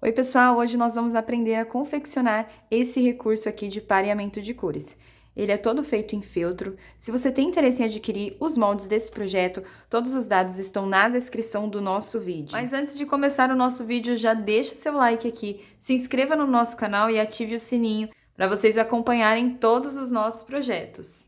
Oi, pessoal! Hoje nós vamos aprender a confeccionar esse recurso aqui de pareamento de cores. Ele é todo feito em feltro. Se você tem interesse em adquirir os moldes desse projeto, todos os dados estão na descrição do nosso vídeo. Mas antes de começar o nosso vídeo, já deixa seu like aqui, se inscreva no nosso canal e ative o sininho para vocês acompanharem todos os nossos projetos.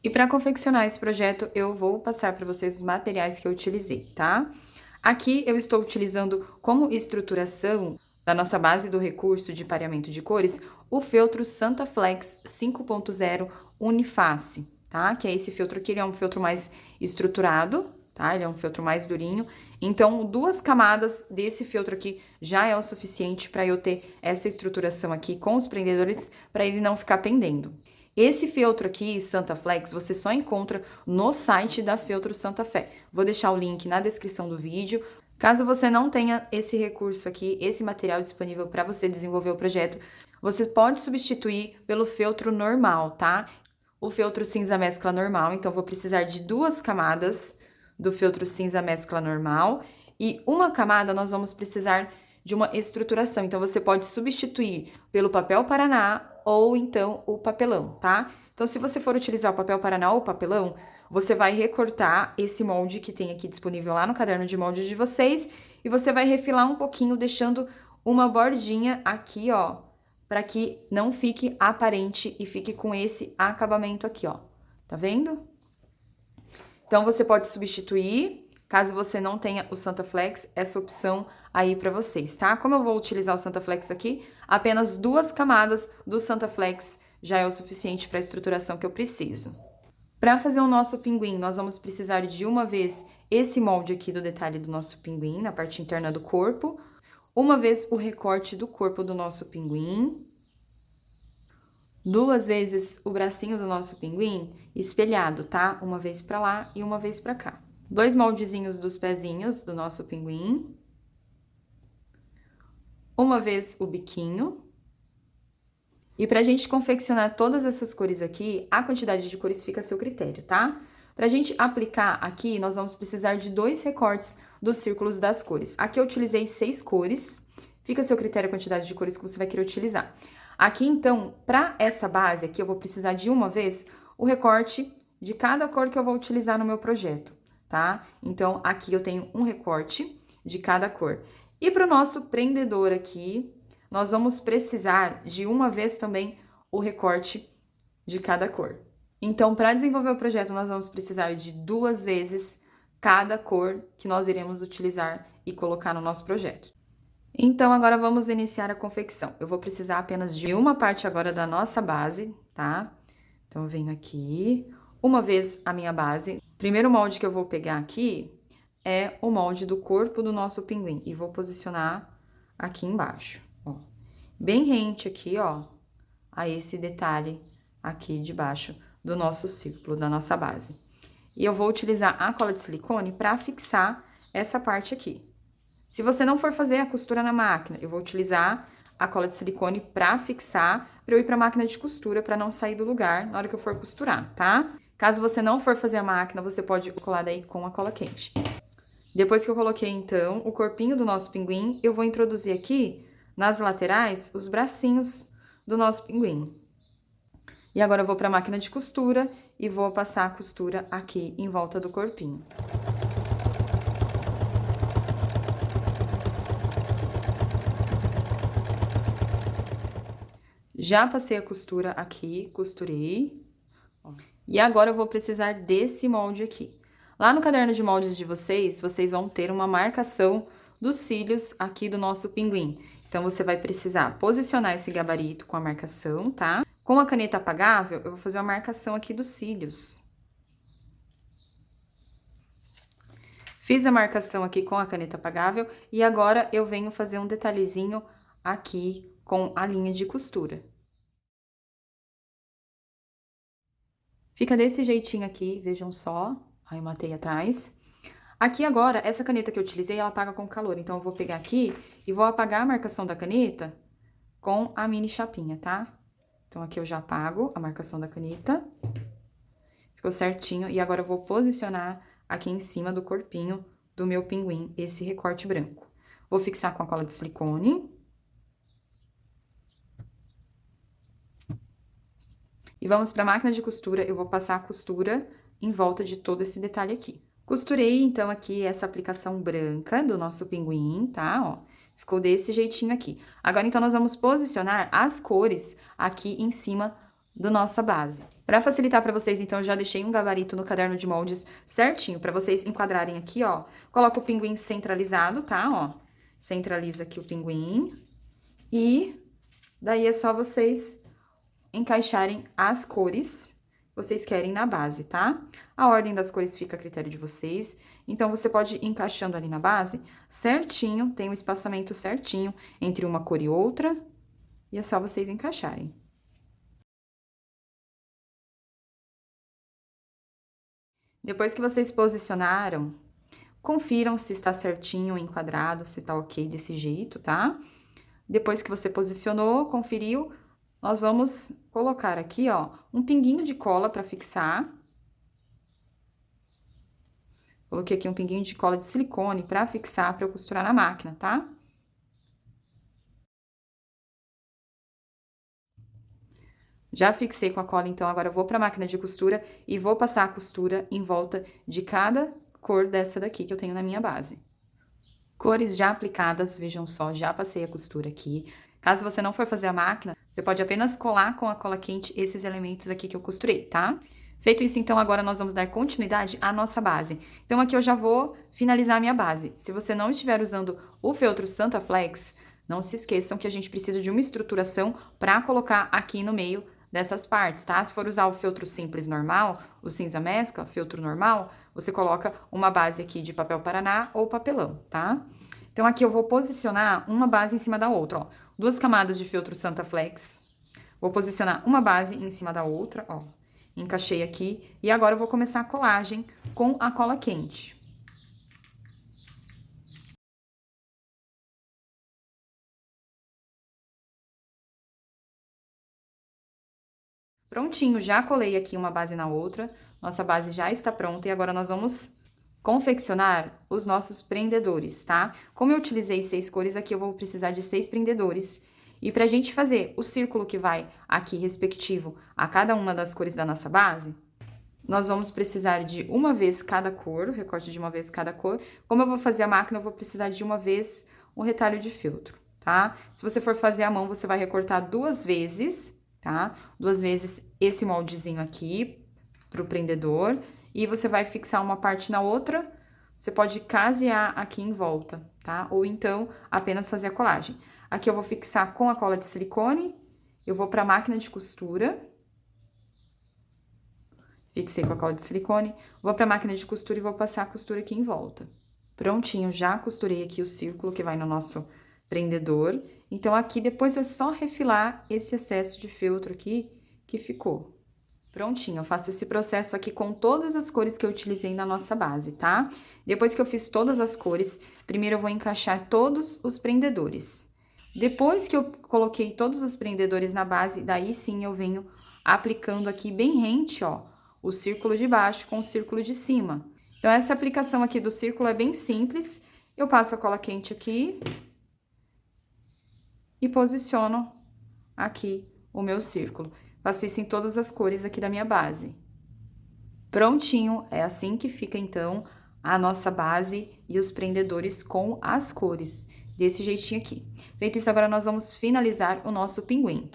E para confeccionar esse projeto, eu vou passar para vocês os materiais que eu utilizei, tá? Aqui eu estou utilizando como estruturação da nossa base do recurso de pareamento de cores, o feltro Santaflex 5.0 Uniface, tá? Que é esse feltro aqui, ele é um feltro mais estruturado, tá? Ele é um feltro mais durinho. Então, 2 camadas desse feltro aqui já é o suficiente para eu ter essa estruturação aqui com os prendedores, para ele não ficar pendendo. Esse feltro aqui, Santaflex, você só encontra no site da Feltro Santa Fé. Vou deixar o link na descrição do vídeo. Caso você não tenha esse recurso aqui, esse material disponível para você desenvolver o projeto, você pode substituir pelo feltro normal, tá? O feltro cinza mescla normal, então vou precisar de 2 camadas do feltro cinza mescla normal e uma camada nós vamos precisar de uma estruturação. Então, você pode substituir pelo papel Paraná ou então o papelão, tá? Então, se você for utilizar o papel Paraná ou o papelão, você vai recortar esse molde que tem aqui disponível lá no caderno de molde de vocês e você vai refilar um pouquinho, deixando uma bordinha aqui, ó, para que não fique aparente e fique com esse acabamento aqui, ó. Tá vendo? Então, você pode substituir, caso você não tenha o Santaflex, essa opção aí para vocês, tá? Como eu vou utilizar o Santaflex aqui, apenas 2 camadas do Santaflex já é o suficiente para a estruturação que eu preciso. Para fazer o nosso pinguim, nós vamos precisar de uma vez esse molde aqui do detalhe do nosso pinguim, na parte interna do corpo, uma vez o recorte do corpo do nosso pinguim, 2 vezes o bracinho do nosso pinguim espelhado, tá? Uma vez pra lá e uma vez pra cá. 2 moldezinhos dos pezinhos do nosso pinguim. Uma vez o biquinho. E pra gente confeccionar todas essas cores aqui, a quantidade de cores fica a seu critério, tá? Pra gente aplicar aqui, nós vamos precisar de 2 recortes dos círculos das cores. Aqui eu utilizei 6 cores, fica a seu critério a quantidade de cores que você vai querer utilizar. Aqui, então, para essa base aqui, eu vou precisar de uma vez o recorte de cada cor que eu vou utilizar no meu projeto, tá? Então, aqui eu tenho um recorte de cada cor. E para o nosso prendedor aqui, nós vamos precisar de uma vez também o recorte de cada cor. Então, para desenvolver o projeto, nós vamos precisar de 2 vezes cada cor que nós iremos utilizar e colocar no nosso projeto. Então, agora vamos iniciar a confecção. Eu vou precisar apenas de uma parte agora da nossa base, tá? Então, eu venho aqui, uma vez a minha base. O primeiro molde que eu vou pegar aqui é o molde do corpo do nosso pinguim. E vou posicionar aqui embaixo, ó. Bem rente aqui, ó, a esse detalhe aqui de baixo do nosso círculo, da nossa base. E eu vou utilizar a cola de silicone para fixar essa parte aqui. Se você não for fazer a costura na máquina, eu vou utilizar a cola de silicone para fixar, para eu ir para a máquina de costura, para não sair do lugar na hora que eu for costurar, tá? Caso você não for fazer a máquina, você pode colar daí com a cola quente. Depois que eu coloquei, então, o corpinho do nosso pinguim, eu vou introduzir aqui, nas laterais, os bracinhos do nosso pinguim. E agora eu vou para a máquina de costura e vou passar a costura aqui em volta do corpinho. Já passei a costura aqui, costurei. E agora eu vou precisar desse molde aqui. Lá no caderno de moldes de vocês, vocês vão ter uma marcação dos cílios aqui do nosso pinguim. Então, você vai precisar posicionar esse gabarito com a marcação, tá? Com a caneta apagável, eu vou fazer uma marcação aqui dos cílios. Fiz a marcação aqui com a caneta apagável e agora eu venho fazer um detalhezinho aqui com a linha de costura. Fica desse jeitinho aqui, vejam só. Aí eu matei atrás. Aqui agora, essa caneta que eu utilizei, ela apaga com calor. Então, eu vou pegar aqui e vou apagar a marcação da caneta com a mini chapinha, tá? Então, aqui eu já apago a marcação da caneta. Ficou certinho. E agora eu vou posicionar aqui em cima do corpinho do meu pinguim esse recorte branco. Vou fixar com a cola de silicone. E vamos para a máquina de costura, eu vou passar a costura em volta de todo esse detalhe aqui. Costurei, então, aqui essa aplicação branca do nosso pinguim, tá? Ó, ficou desse jeitinho aqui. Agora, então, nós vamos posicionar as cores aqui em cima da nossa base. Para facilitar para vocês, então, eu já deixei um gabarito no caderno de moldes certinho, para vocês enquadrarem aqui, ó. Coloca o pinguim centralizado, tá? Ó, centraliza aqui o pinguim. E daí é só vocês encaixarem as cores que vocês querem na base, tá? A ordem das cores fica a critério de vocês. Então, você pode ir encaixando ali na base certinho, tem um espaçamento certinho entre uma cor e outra. E é só vocês encaixarem. Depois que vocês posicionaram, confiram se está certinho, enquadrado, se tá ok desse jeito, tá? Depois que você posicionou, conferiu, nós vamos colocar aqui, ó, um pinguinho de cola para fixar. Coloquei aqui um pinguinho de cola de silicone para fixar, para eu costurar na máquina, tá? Já fixei com a cola, então agora eu vou para a máquina de costura e vou passar a costura em volta de cada cor dessa daqui que eu tenho na minha base. Cores já aplicadas, vejam só, já passei a costura aqui. Caso você não for fazer a máquina, você pode apenas colar com a cola quente esses elementos aqui que eu costurei, tá? Feito isso, então, agora nós vamos dar continuidade à nossa base. Então, aqui eu já vou finalizar a minha base. Se você não estiver usando o feltro Santa Flex, não se esqueçam que a gente precisa de uma estruturação para colocar aqui no meio dessas partes, tá? Se for usar o feltro simples normal, o cinza mescla, feltro normal, você coloca uma base aqui de papel paraná ou papelão, tá? Então, aqui eu vou posicionar uma base em cima da outra, ó. 2 camadas de feltro Santa Flex. Vou posicionar uma base em cima da outra, ó. Encaixei aqui. E agora eu vou começar a colagem com a cola quente. Prontinho, já colei aqui uma base na outra. Nossa base já está pronta e agora nós vamos confeccionar os nossos prendedores, tá? Como eu utilizei 6 cores, aqui eu vou precisar de 6 prendedores. E pra gente fazer o círculo que vai aqui respectivo a cada uma das cores da nossa base, nós vamos precisar de uma vez cada cor, recorte de uma vez cada cor. Como eu vou fazer a máquina, eu vou precisar de uma vez um retalho de feltro, tá? Se você for fazer à mão, você vai recortar 2 vezes, tá? 2 vezes esse moldezinho aqui pro prendedor. E você vai fixar uma parte na outra, você pode casear aqui em volta, tá? Ou então, apenas fazer a colagem. Aqui eu vou fixar com a cola de silicone, eu vou pra máquina de costura. Fixei com a cola de silicone, vou pra máquina de costura e vou passar a costura aqui em volta. Prontinho, já costurei aqui o círculo que vai no nosso prendedor. Então, aqui depois é só refilar esse excesso de feltro aqui que ficou. Prontinho, eu faço esse processo aqui com todas as cores que eu utilizei na nossa base, tá? Depois que eu fiz todas as cores, primeiro eu vou encaixar todos os prendedores. Depois que eu coloquei todos os prendedores na base, daí sim eu venho aplicando aqui bem rente, ó, o círculo de baixo com o círculo de cima. Então, essa aplicação aqui do círculo é bem simples. Eu passo a cola quente aqui e posiciono aqui o meu círculo. Faço isso em todas as cores aqui da minha base. Prontinho, é assim que fica, então, a nossa base e os prendedores com as cores, desse jeitinho aqui. Feito isso, agora nós vamos finalizar o nosso pinguim.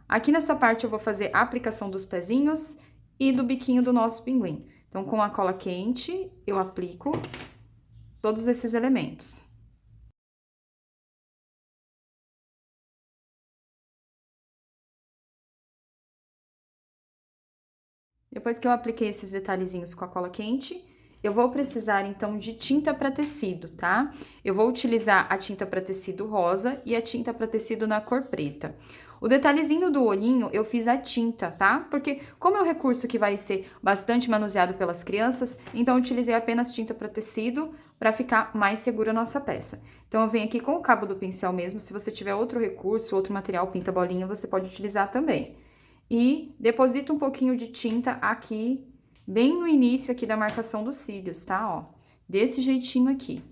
Aqui nessa parte eu vou fazer a aplicação dos pezinhos e do biquinho do nosso pinguim. Então, com a cola quente, eu aplico todos esses elementos. Depois que eu apliquei esses detalhezinhos com a cola quente, eu vou precisar, então, de tinta para tecido, tá? Eu vou utilizar a tinta para tecido rosa e a tinta para tecido na cor preta. O detalhezinho do olhinho, eu fiz a tinta, tá? Porque como é um recurso que vai ser bastante manuseado pelas crianças, então eu utilizei apenas tinta para tecido para ficar mais segura a nossa peça. Então, eu venho aqui com o cabo do pincel mesmo, se você tiver outro recurso, outro material pinta bolinha, você pode utilizar também. E deposito um pouquinho de tinta aqui, bem no início aqui da marcação dos cílios, tá? Ó, desse jeitinho aqui.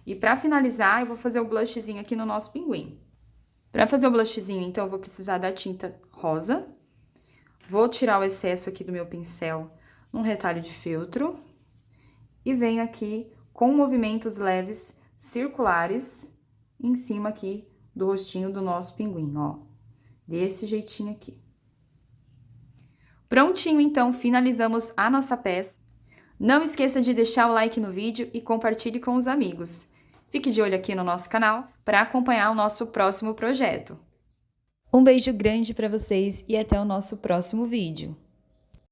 E para finalizar, eu vou fazer o blushzinho aqui no nosso pinguim. Para fazer o blushzinho, então, eu vou precisar da tinta rosa. Vou tirar o excesso aqui do meu pincel num retalho de feltro. E venho aqui com movimentos leves, circulares, em cima aqui do rostinho do nosso pinguim, ó. Desse jeitinho aqui. Prontinho, então, finalizamos a nossa peça. Não esqueça de deixar o like no vídeo e compartilhe com os amigos. Fique de olho aqui no nosso canal para acompanhar o nosso próximo projeto. Um beijo grande para vocês e até o nosso próximo vídeo.